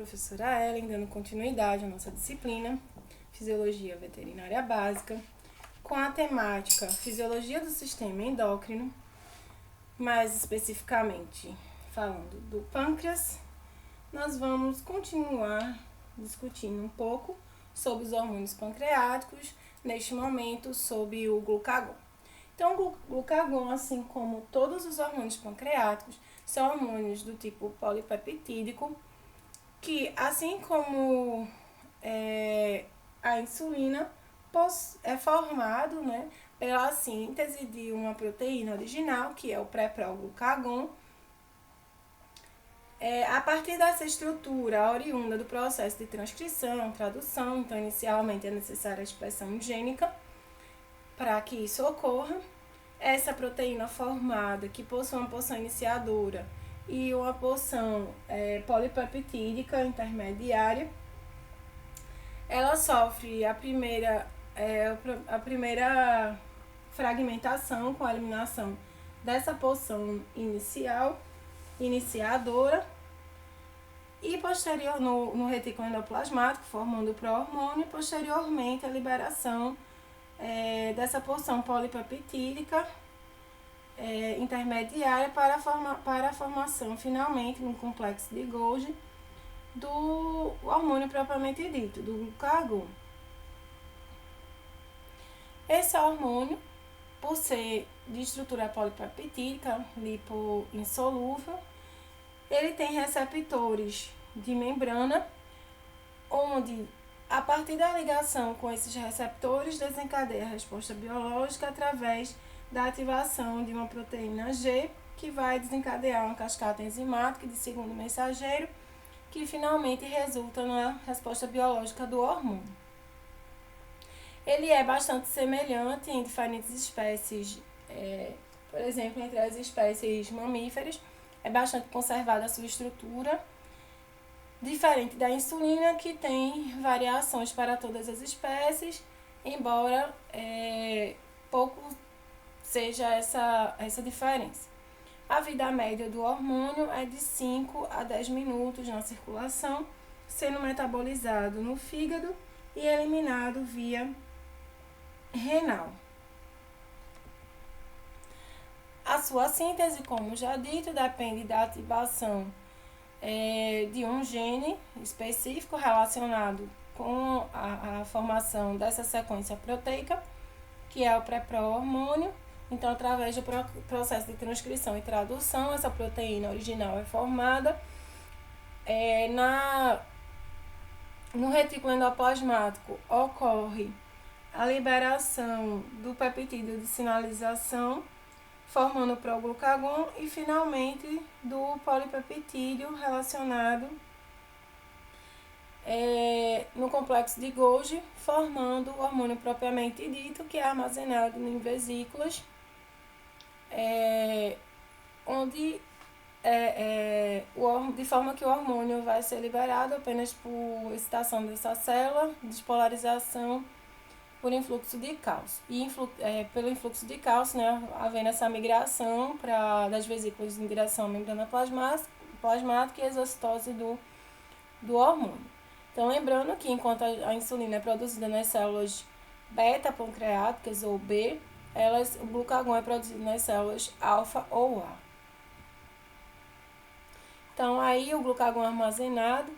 professora Ellen, dando continuidade à nossa disciplina Fisiologia Veterinária Básica, com a temática Fisiologia do Sistema Endócrino, mais especificamente falando do pâncreas. Nós vamos continuar discutindo um pouco sobre os hormônios pancreáticos, neste momento sobre o glucagon. Então, o glucagon, assim como todos os hormônios pancreáticos, são hormônios do tipo polipeptídico, que, assim como a insulina, é formado, pela síntese de uma proteína original, que é o pré-pró-glucagon. A partir dessa estrutura oriunda do processo de transcrição, tradução, então inicialmente é necessária a expressão gênica para que isso ocorra. Essa proteína formada, que possui uma porção iniciadora e uma porção polipeptídica intermediária, ela sofre a primeira fragmentação com a eliminação dessa porção iniciadora e posterior no retículo endoplasmático, formando o pró-hormônio, e posteriormente a liberação dessa porção polipeptídica intermediária para a formação, finalmente, no complexo de Golgi, do hormônio propriamente dito, do glucagon. Esse hormônio, por ser de estrutura polipeptídica, lipoinsolúvel, ele tem receptores de membrana, onde, a partir da ligação com esses receptores, desencadeia a resposta biológica através da ativação de uma proteína G, que vai desencadear uma cascata enzimática de segundo mensageiro, que finalmente resulta na resposta biológica do hormônio. Ele é bastante semelhante em diferentes espécies, por exemplo, entre as espécies mamíferas, é bastante conservada a sua estrutura, diferente da insulina, que tem variações para todas as espécies, embora pouco seja essa diferença. A vida média do hormônio é de 5 a 10 minutos na circulação, sendo metabolizado no fígado e eliminado via renal. A sua síntese, como já dito, depende da ativação de um gene específico relacionado com a formação dessa sequência proteica, que é o pré-pró-hormônio. Então, através do processo de transcrição e tradução, essa proteína original é formada. No retículo endoplasmático ocorre a liberação do peptídeo de sinalização, formando o pró-glucagon, e finalmente do polipeptídeo relacionado no complexo de Golgi, formando o hormônio propriamente dito, que é armazenado em vesículas, onde de forma que o hormônio vai ser liberado apenas por excitação dessa célula, despolarização por influxo de cálcio. E pelo influxo de cálcio, havendo essa migração das vesículas em direção à membrana plasmática e exocitose do hormônio. Então, lembrando que enquanto a insulina é produzida nas células beta-pancreáticas ou B, o glucagon é produzido nas células alfa ou A. Então, aí o glucagon é armazenado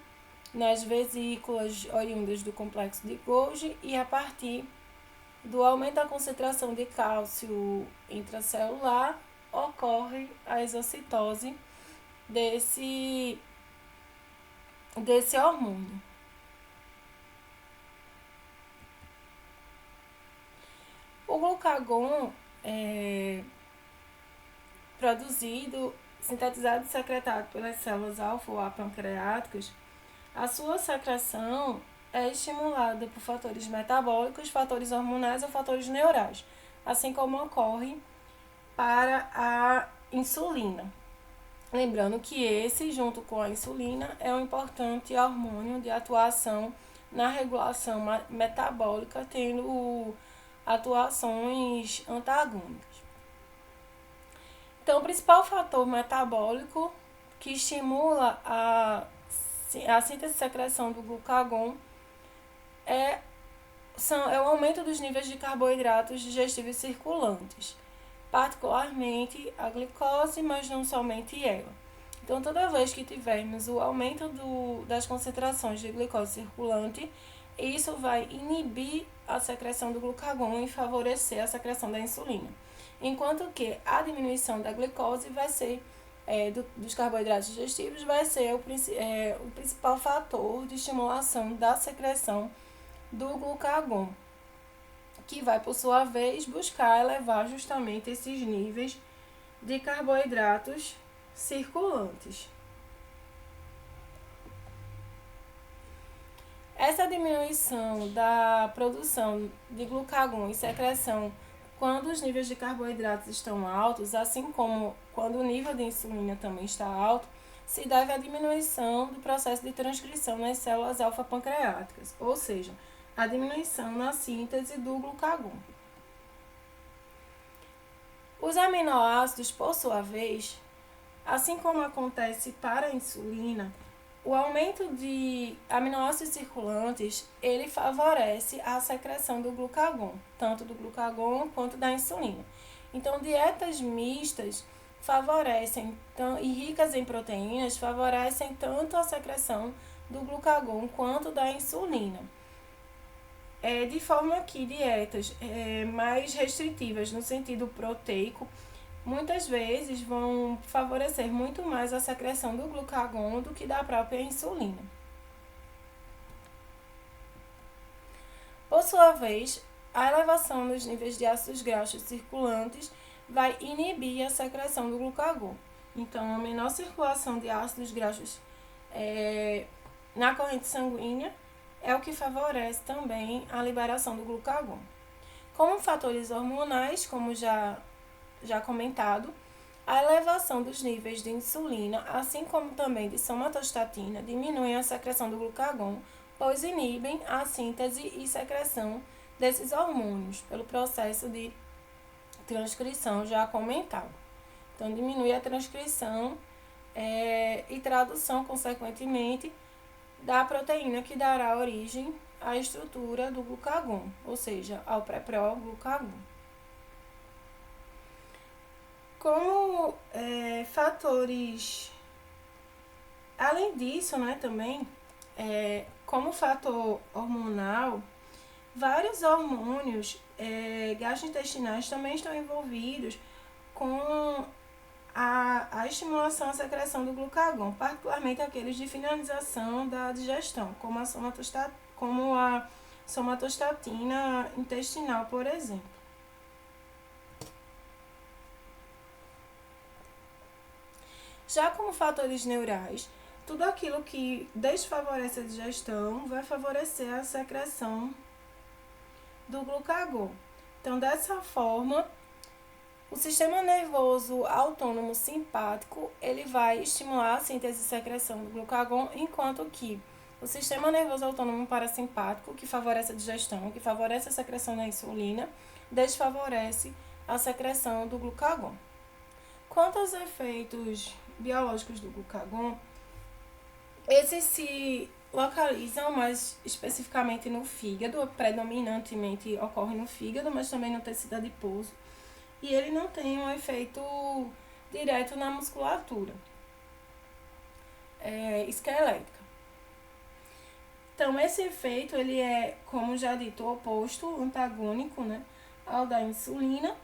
nas vesículas oriundas do complexo de Golgi, e a partir do aumento da concentração de cálcio intracelular ocorre a exocitose desse hormônio. O glucagon produzido, sintetizado e secretado pelas células alfa ou A pancreáticas, a sua secreção é estimulada por fatores metabólicos, fatores hormonais ou fatores neurais, assim como ocorre para a insulina. Lembrando que esse, junto com a insulina, é um importante hormônio de atuação na regulação metabólica, tendo atuações antagônicas. Então, o principal fator metabólico que estimula a a síntese e secreção do glucagon é o aumento dos níveis de carboidratos digestíveis circulantes, particularmente a glicose, mas não somente ela. Então, toda vez que tivermos o aumento das concentrações de glicose circulante, isso vai inibir a secreção do glucagon e favorecer a secreção da insulina. Enquanto que a diminuição da glicose vai ser, dos carboidratos digestíveis, vai ser o principal fator de estimulação da secreção do glucagon, que vai, por sua vez, buscar elevar justamente esses níveis de carboidratos circulantes. Essa diminuição da produção de glucagon e secreção quando os níveis de carboidratos estão altos, assim como quando o nível de insulina também está alto, se deve à diminuição do processo de transcrição nas células alfa-pancreáticas, ou seja, a diminuição na síntese do glucagon. Os aminoácidos, por sua vez, assim como acontece para a insulina, o aumento de aminoácidos circulantes, ele favorece a secreção do glucagon, tanto do glucagon quanto da insulina. Então, dietas mistas favorecem, e ricas em proteínas, favorecem tanto a secreção do glucagon quanto da insulina. De forma que dietas mais restritivas no sentido proteico, muitas vezes vão favorecer muito mais a secreção do glucagon do que da própria insulina. Por sua vez, a elevação dos níveis de ácidos graxos circulantes vai inibir a secreção do glucagon. Então, a menor circulação de ácidos graxos na corrente sanguínea é o que favorece também a liberação do glucagon. Como fatores hormonais, como já comentado, a elevação dos níveis de insulina, assim como também de somatostatina, diminuem a secreção do glucagon, pois inibem a síntese e secreção desses hormônios pelo processo de transcrição já comentado. Então, diminui a transcrição e tradução, consequentemente, da proteína que dará origem à estrutura do glucagon, ou seja, ao pré-pró-glucagon. Como fatores, além disso, também, como fator hormonal, vários hormônios gastrointestinais também estão envolvidos com a estimulação à secreção do glucagon, particularmente aqueles de finalização da digestão, como a somatostatina intestinal, por exemplo. Já como fatores neurais, tudo aquilo que desfavorece a digestão vai favorecer a secreção do glucagon. Então, dessa forma, o sistema nervoso autônomo simpático, ele vai estimular a síntese e secreção do glucagon, enquanto que o sistema nervoso autônomo parasimpático, que favorece a digestão, que favorece a secreção da insulina, desfavorece a secreção do glucagon. Quanto aos efeitos biológicos do glucagon, esses se localizam mais especificamente no fígado, predominantemente ocorre no fígado, mas também no tecido adiposo, e ele não tem um efeito direto na musculatura esquelética. Então, esse efeito, ele é, como já dito, oposto, antagônico, ao da insulina,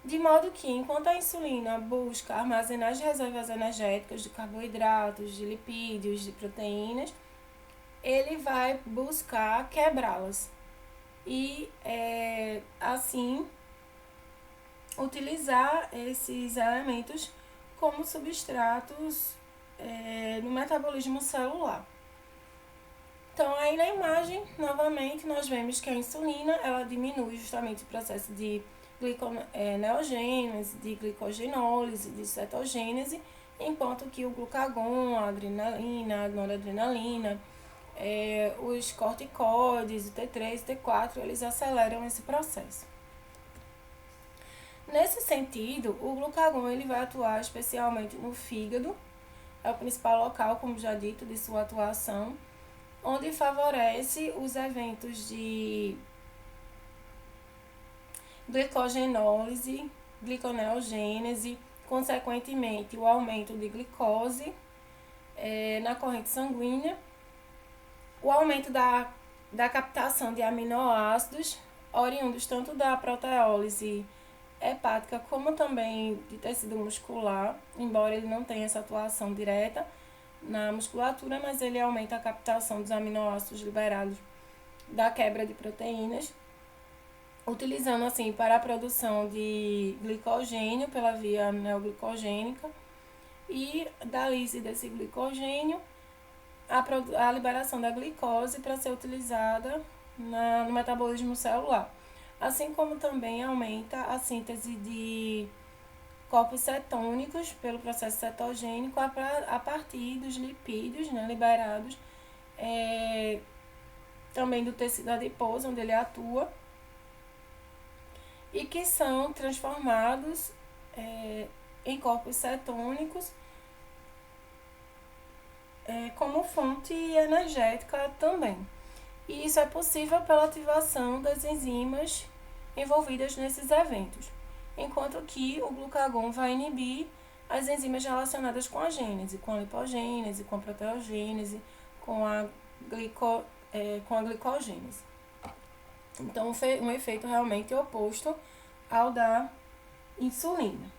de modo que, enquanto a insulina busca armazenar as reservas energéticas de carboidratos, de lipídios, de proteínas, ele vai buscar quebrá-las e, assim, utilizar esses elementos como substratos no metabolismo celular. Então, aí na imagem, novamente, nós vemos que a insulina, ela diminui justamente o processo de neogênese, de glicogenólise, de cetogênese, enquanto que o glucagon, a adrenalina, a noradrenalina, os corticoides, o T3 e T4, eles aceleram esse processo. Nesse sentido, o glucagon ele vai atuar especialmente no fígado, é o principal local, como já dito, de sua atuação, onde favorece os eventos de glicogenólise, gliconeogênese, consequentemente o aumento de glicose na corrente sanguínea, o aumento da captação de aminoácidos, oriundos tanto da proteólise hepática como também de tecido muscular, embora ele não tenha essa atuação direta na musculatura, mas ele aumenta a captação dos aminoácidos liberados da quebra de proteínas, utilizando assim para a produção de glicogênio pela via neoglicogênica e da lise desse glicogênio a liberação da glicose para ser utilizada no metabolismo celular, assim como também aumenta a síntese de corpos cetônicos pelo processo cetogênico a partir dos lipídios, né, liberados também do tecido adiposo, onde ele atua, e que são transformados em corpos cetônicos como fonte energética também. E isso é possível pela ativação das enzimas envolvidas nesses eventos, enquanto que o glucagon vai inibir as enzimas relacionadas com a gênese, com a lipogênese, com a proteogênese, com a glicogênese. Então, um efeito realmente oposto ao da insulina.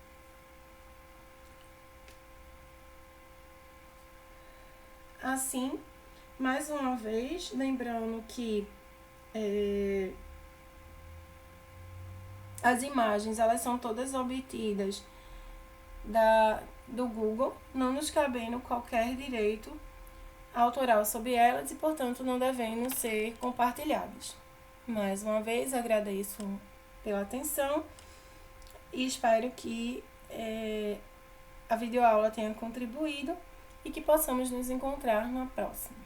Assim, mais uma vez, lembrando que as imagens, elas são todas obtidas do Google, não nos cabendo qualquer direito autoral sobre elas e, portanto, não devendo ser compartilhadas. Mais uma vez, agradeço pela atenção e espero que a videoaula tenha contribuído e que possamos nos encontrar na próxima.